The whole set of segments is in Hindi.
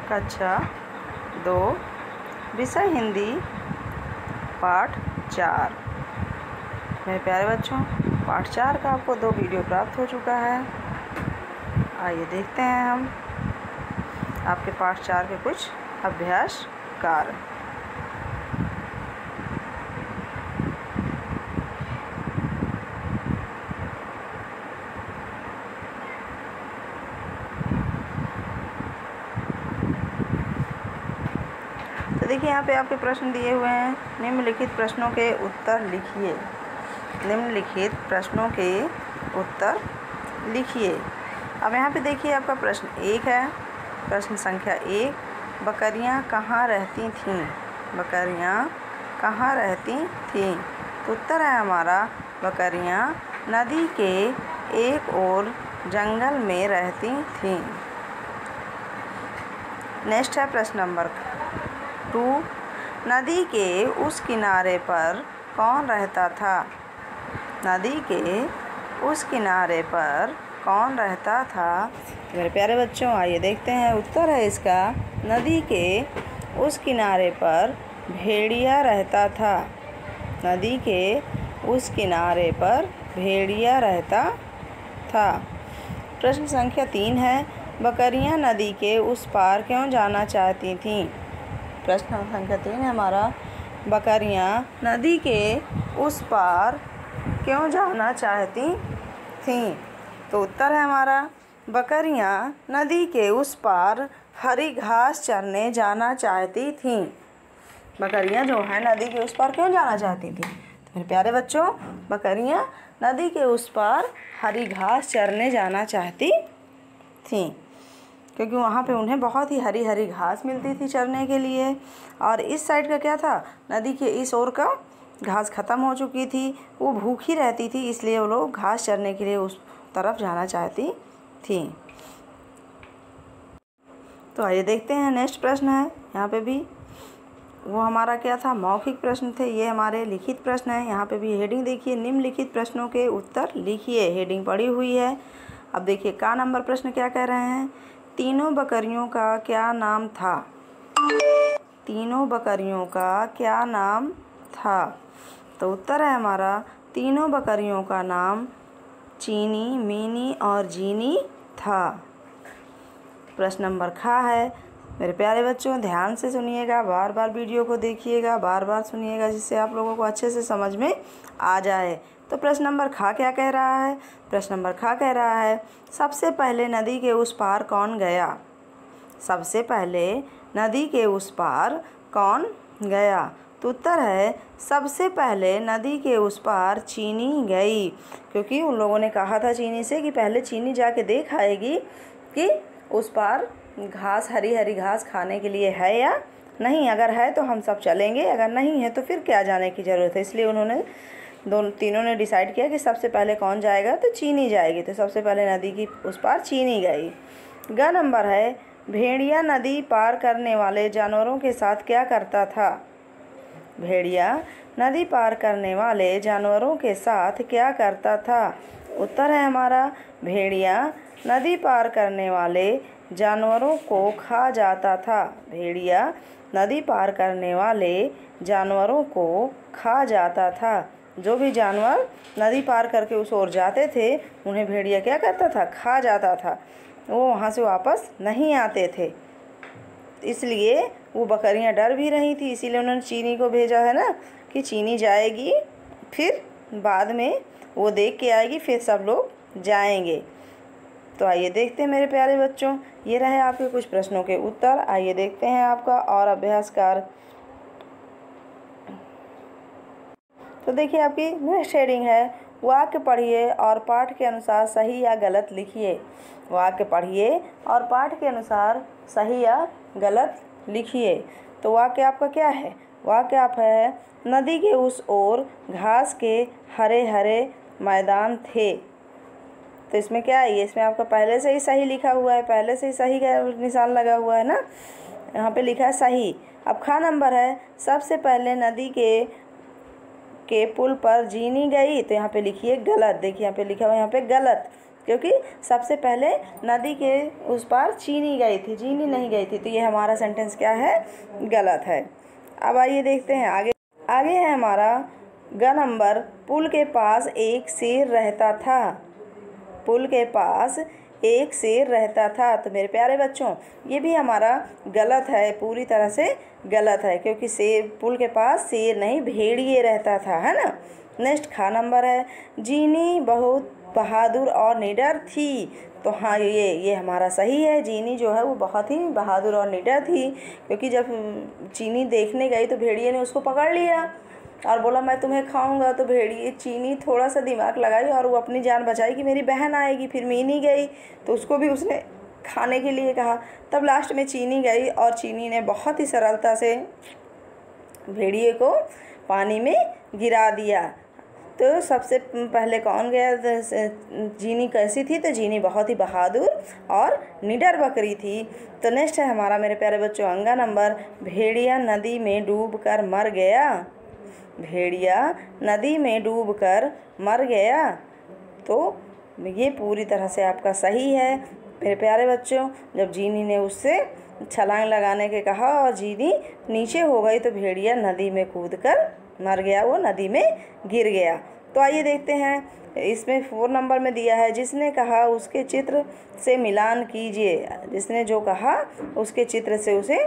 कक्षा 2 विषय हिंदी पाठ 4। मेरे प्यारे बच्चों, पाठ 4 का आपको 2 वीडियो प्राप्त हो चुका है। आइए देखते हैं हम आपके पाठ 4 के कुछ अभ्यास कार्य। तो देखिए यहाँ पे आपके प्रश्न दिए हुए हैं। निम्नलिखित प्रश्नों के उत्तर लिखिए। निम्नलिखित प्रश्नों के उत्तर लिखिए। अब यहाँ पे देखिए आपका प्रश्न 1 है। प्रश्न संख्या 1, बकरियाँ कहाँ रहती थीं? बकरियाँ कहाँ रहती थीं? तो उत्तर है हमारा, बकरियाँ नदी के एक ओर जंगल में रहती थीं। नेक्स्ट है प्रश्न नंबर 2, नदी के उस किनारे पर कौन रहता था? नदी के उस किनारे पर कौन रहता था? मेरे प्यारे बच्चों, आइए देखते हैं। उत्तर है इसका, नदी के उस किनारे पर भेड़िया रहता था। नदी के उस किनारे पर भेड़िया रहता था। प्रश्न संख्या 3 है, बकरियां नदी के उस पार क्यों जाना चाहती थीं? प्रश्न संख्या 3 है हमारा, बकरियां नदी के उस पार क्यों जाना चाहती थीं? तो उत्तर है हमारा, बकरियां नदी के उस पार हरी घास चरने जाना चाहती थीं। बकरियां जो है नदी के उस पार क्यों जाना चाहती थीं? तो मेरे प्यारे बच्चों, बकरियां नदी के उस पार हरी घास चरने जाना चाहती थीं, क्योंकि वहाँ पे उन्हें बहुत ही हरी हरी घास मिलती थी चरने के लिए। और इस साइड का क्या था, नदी के इस ओर का घास ख़त्म हो चुकी थी, वो भूखी रहती थी, इसलिए वो लोग घास चरने के लिए उस तरफ जाना चाहती थी। तो आइए देखते हैं। नेक्स्ट प्रश्न है यहाँ पे भी, वो हमारा क्या था, मौखिक प्रश्न थे। ये हमारे लिखित प्रश्न है। यहाँ पे भी हेडिंग देखिए, निम्नलिखित प्रश्नों के उत्तर लिखिए। हेडिंग पड़ी हुई है। अब देखिए का नंबर प्रश्न क्या कह रहे हैं, तीनों बकरियों का क्या नाम था? तीनों बकरियों का क्या नाम था? तो उत्तर है हमारा, तीनों बकरियों का नाम चीनी, मीनी और जीनी था। प्रश्न नंबर खा है। मेरे प्यारे बच्चों, ध्यान से सुनिएगा, बार बार वीडियो को देखिएगा, बार बार सुनिएगा, जिससे आप लोगों को अच्छे से समझ में आ जाए। तो प्रश्न नंबर खा क्या कह रहा है? प्रश्न नंबर खा कह रहा है, सबसे पहले नदी के उस पार कौन गया? सबसे पहले नदी के उस पार कौन गया? तो उत्तर है, सबसे पहले नदी के उस पार चीनी गई, क्योंकि उन लोगों ने कहा था चीनी से कि पहले चीनी जाके देख आएगी कि उस पार घास, हरी हरी घास खाने के लिए है या नहीं। अगर है तो हम सब चलेंगे, अगर नहीं है तो फिर क्या जाने की ज़रूरत है। इसलिए उन्होंने तीनों ने डिसाइड किया कि सबसे पहले कौन जाएगा, तो चीनी जाएगी। तो सबसे पहले नदी की उस पार चीनी गई। ग नंबर है, भेड़िया नदी पार करने वाले जानवरों के साथ क्या करता था? भेड़िया नदी पार करने वाले जानवरों के साथ क्या करता था? उत्तर है हमारा, भेड़िया नदी पार करने वाले जानवरों को खा जाता था। भेड़िया नदी पार करने वाले जानवरों को खा जाता था। जो भी जानवर नदी पार करके उस ओर जाते थे, उन्हें भेड़िया क्या करता था? खा जाता था। वो वहाँ से वापस नहीं आते थे, इसलिए वो बकरियां डर भी रही थी। इसीलिए उन्होंने चीनी को भेजा है ना, कि चीनी जाएगी, फिर बाद में वो देख के आएगी, फिर सब लोग जाएंगे। तो आइए देखते हैं मेरे प्यारे बच्चों, ये रहे आपके कुछ प्रश्नों के उत्तर। आइए देखते हैं आपका और अभ्यास कार्य। तो देखिए आपकी नेक्स्ट हेडिंग है, वाक्य पढ़िए और पाठ के अनुसार सही या गलत लिखिए। वाक्य पढ़िए और पाठ के अनुसार सही या गलत लिखिए। तो वाक्य आपका क्या है? वाक्य आप है, नदी के उस ओर घास के हरे हरे मैदान थे। तो इसमें क्या है, इसमें आपका पहले से ही सही लिखा हुआ है, पहले से ही सही का निशान लगा हुआ है ना, यहाँ पे लिखा है सही। अब खा नंबर है, सबसे पहले नदी के पुल पर जीनी गई। तो यहाँ पे लिखिए गलत। देखिए यहाँ पे लिखा हुआ है यहाँ पे गलत, क्योंकि सबसे पहले नदी के उस पार चीनी गई थी, जीनी नहीं गई थी। तो ये हमारा सेंटेंस क्या है, गलत है। अब आइए देखते हैं आगे। आगे है हमारा ग नंबर, पुल के पास एक शेर रहता था। पुल के पास एक शेर रहता था। तो मेरे प्यारे बच्चों, ये भी हमारा गलत है, पूरी तरह से गलत है, क्योंकि शेर, पुल के पास शेर नहीं भेड़िए रहता था, है ना। नेक्स्ट खा नंबर है, जीनी बहुत बहादुर और निडर थी। तो हाँ, ये हमारा सही है। जीनी जो है वो बहुत ही बहादुर और निडर थी, क्योंकि जब चीनी देखने गई तो भेड़िए ने उसको पकड़ लिया और बोला मैं तुम्हें खाऊंगा। तो भेड़िए, चीनी थोड़ा सा दिमाग लगाई और वो अपनी जान बचाई कि मेरी बहन आएगी। फिर मीनी गई तो उसको भी उसने खाने के लिए कहा। तब लास्ट में चीनी गई और चीनी ने बहुत ही सरलता से भेड़िए को पानी में गिरा दिया। तो सबसे पहले कौन गया? जीनी कैसी थी? तो जीनी बहुत ही बहादुर और निडर बकरी थी। तो नेक्स्ट है हमारा मेरे प्यारे बच्चों अंगा नंबर, भेड़िया नदी में डूबकर मर गया। भेड़िया नदी में डूबकर मर गया। तो ये पूरी तरह से आपका सही है मेरे प्यारे बच्चों। जब जीनी ने उससे छलांग लगाने के कहा और जीनी नीचे हो गई तो भेड़िया नदी में कूदकर मर गया, वो नदी में गिर गया। तो आइए देखते हैं, इसमें 4 नंबर में दिया है, जिसने कहा उसके चित्र से मिलान कीजिए। जिसने जो कहा उसके चित्र से उसे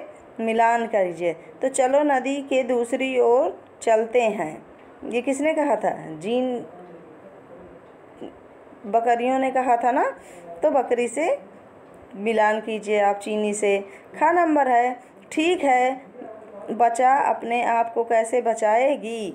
मिलान कीजिए। तो चलो नदी के दूसरी ओर चलते हैं, ये किसने कहा था? बकरियों ने कहा था ना। तो बकरी से मिलान कीजिए आप चीनी से। खा नंबर है, ठीक है, बचा अपने आप को कैसे बचाएगी।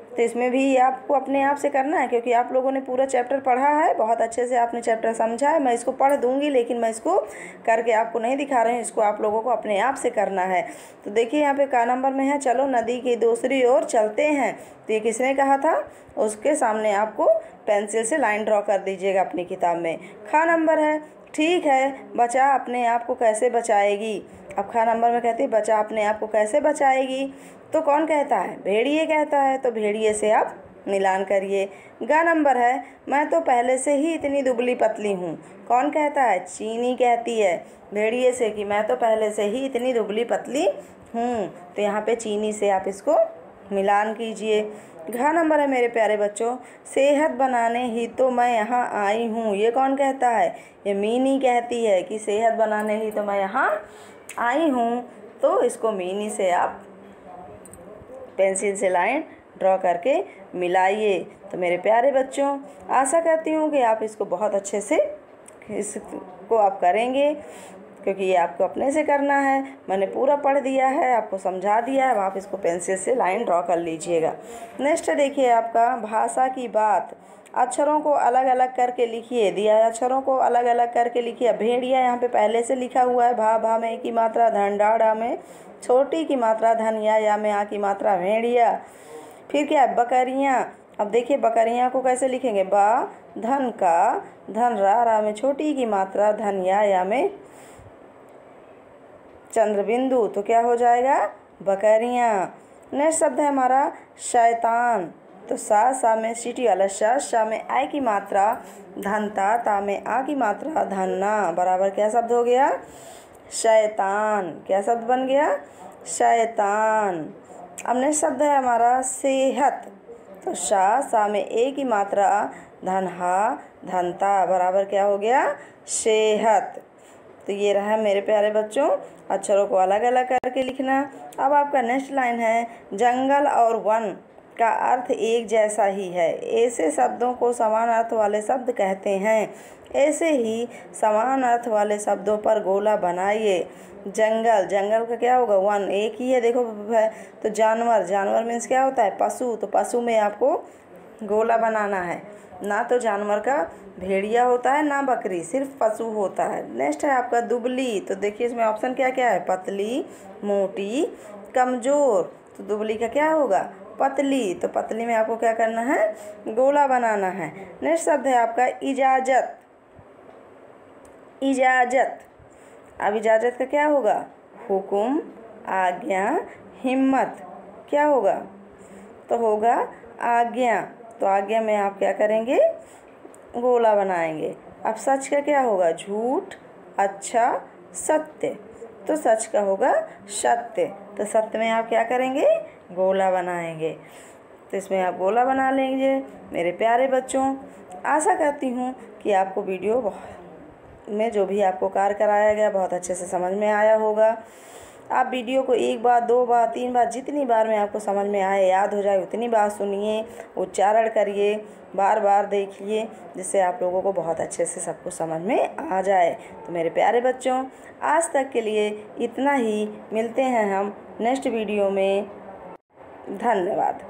तो इसमें भी आपको अपने आप से करना है, क्योंकि आप लोगों ने पूरा चैप्टर पढ़ा है, बहुत अच्छे से आपने चैप्टर समझा है। मैं इसको पढ़ दूंगी लेकिन मैं इसको करके आपको नहीं दिखा रही हूँ, इसको आप लोगों को अपने आप से करना है। तो देखिए यहाँ पे का नंबर में है, चलो नदी की दूसरी ओर चलते हैं। तो ये किसने कहा था? उसके सामने आपको पेंसिल से लाइन ड्रॉ कर दीजिएगा अपनी किताब में। खा नंबर है, ठीक है, बचा अपने आप को कैसे बचाएगी। अब खा नंबर में कहती है बचा अपने आप को कैसे बचाएगी। तो कौन कहता है? भेड़िए कहता है। तो भेड़िए से आप मिलान करिए। गा नंबर है, मैं तो पहले से ही इतनी दुबली पतली हूँ। कौन कहता है? चीनी कहती है भेड़िए से कि मैं तो पहले से ही इतनी दुबली पतली हूँ। तो यहाँ पे चीनी से आप इसको मिलान कीजिए। घा नंबर है मेरे प्यारे बच्चों, सेहत बनाने ही तो मैं यहाँ आई हूँ। ये कौन कहता है? ये मीनी कहती है कि सेहत बनाने ही तो मैं यहाँ आई हूँ। तो इसको मीनी से आप पेंसिल से लाइन ड्रॉ करके मिलाइए। तो मेरे प्यारे बच्चों, आशा करती हूँ कि आप इसको बहुत अच्छे से इसको आप करेंगे, क्योंकि ये आपको अपने से करना है। मैंने पूरा पढ़ दिया है, आपको समझा दिया है, अब आप इसको पेंसिल से लाइन ड्रॉ कर लीजिएगा। नेक्स्ट देखिए आपका भाषा की बात, अक्षरों को अलग अलग करके लिखिए। दिया है अक्षरों को अलग अलग करके लिखिए। भेड़िया यहाँ पे पहले से लिखा हुआ है, भा भा में की मात्रा, धन डा डा में छोटी की मात्रा, धन या में आ की मात्रा, भेड़िया। फिर क्या है? बकरियाँ। अब देखिए बकरियाँ को कैसे लिखेंगे? बा धन का, धन रा में छोटी की मात्रा, धन या में चंद्रबिंदु। तो क्या हो जाएगा? बकरियाँ। नेक्स्ट शब्द है हमारा शैतान। तो सा में सीटी वाला शा में आई की मात्रा, धन ता में आ की मात्रा, धन्ना बराबर क्या शब्द हो गया? शैतान। क्या शब्द बन गया? शैतान। अब नेक्स्ट शब्द है हमारा सेहत। तो सा में ए की मात्रा, धन हा धनता बराबर क्या हो गया? सेहत। तो ये रहा मेरे प्यारे बच्चों, अक्षरों को अलग अलग करके लिखना। अब आपका नेक्स्ट लाइन है, जंगल और वन का अर्थ एक जैसा ही है। ऐसे शब्दों को समान अर्थ वाले शब्द कहते हैं। ऐसे ही समान अर्थ वाले शब्दों पर गोला बनाइए। जंगल, जंगल का क्या होगा? वन, एक ही है देखो। तो जानवर, जानवर मीन्स क्या होता है? पशु। तो पशु में आपको गोला बनाना है। ना तो जानवर का भेड़िया होता है, ना बकरी, सिर्फ पशु होता है। नेक्स्ट है आपका दुबली। तो देखिए इसमें ऑप्शन क्या क्या है? पतली, मोटी, कमज़ोर। तो दुबली का क्या होगा? पतली। तो पतली में आपको क्या करना है? गोला बनाना है। नेक्स्ट शब्द है आपका इजाज़त। इजाज़त। अब इजाज़त का क्या होगा? हुक्म, आज्ञा, हिम्मत। क्या होगा? तो होगा आज्ञा। तो आज्ञा में आप क्या करेंगे? गोला बनाएंगे। अब सच का क्या होगा? झूठ, अच्छा, सत्य। तो सच का होगा सत्य। तो सत्य में आप क्या करेंगे? गोला बनाएंगे। तो इसमें आप गोला बना लेंगे। मेरे प्यारे बच्चों, आशा करती हूँ कि आपको वीडियो में जो भी आपको कार्य कराया गया बहुत अच्छे से समझ में आया होगा। आप वीडियो को 1 बार, 2 बार, 3 बार, जितनी बार में आपको समझ में आए, याद हो जाए, उतनी बार सुनिए, उच्चारण करिए, बार बार देखिए, जिससे आप लोगों को बहुत अच्छे से सब कुछ समझ में आ जाए। तो मेरे प्यारे बच्चों, आज तक के लिए इतना ही। मिलते हैं हम नेक्स्ट वीडियो में। धन्यवाद।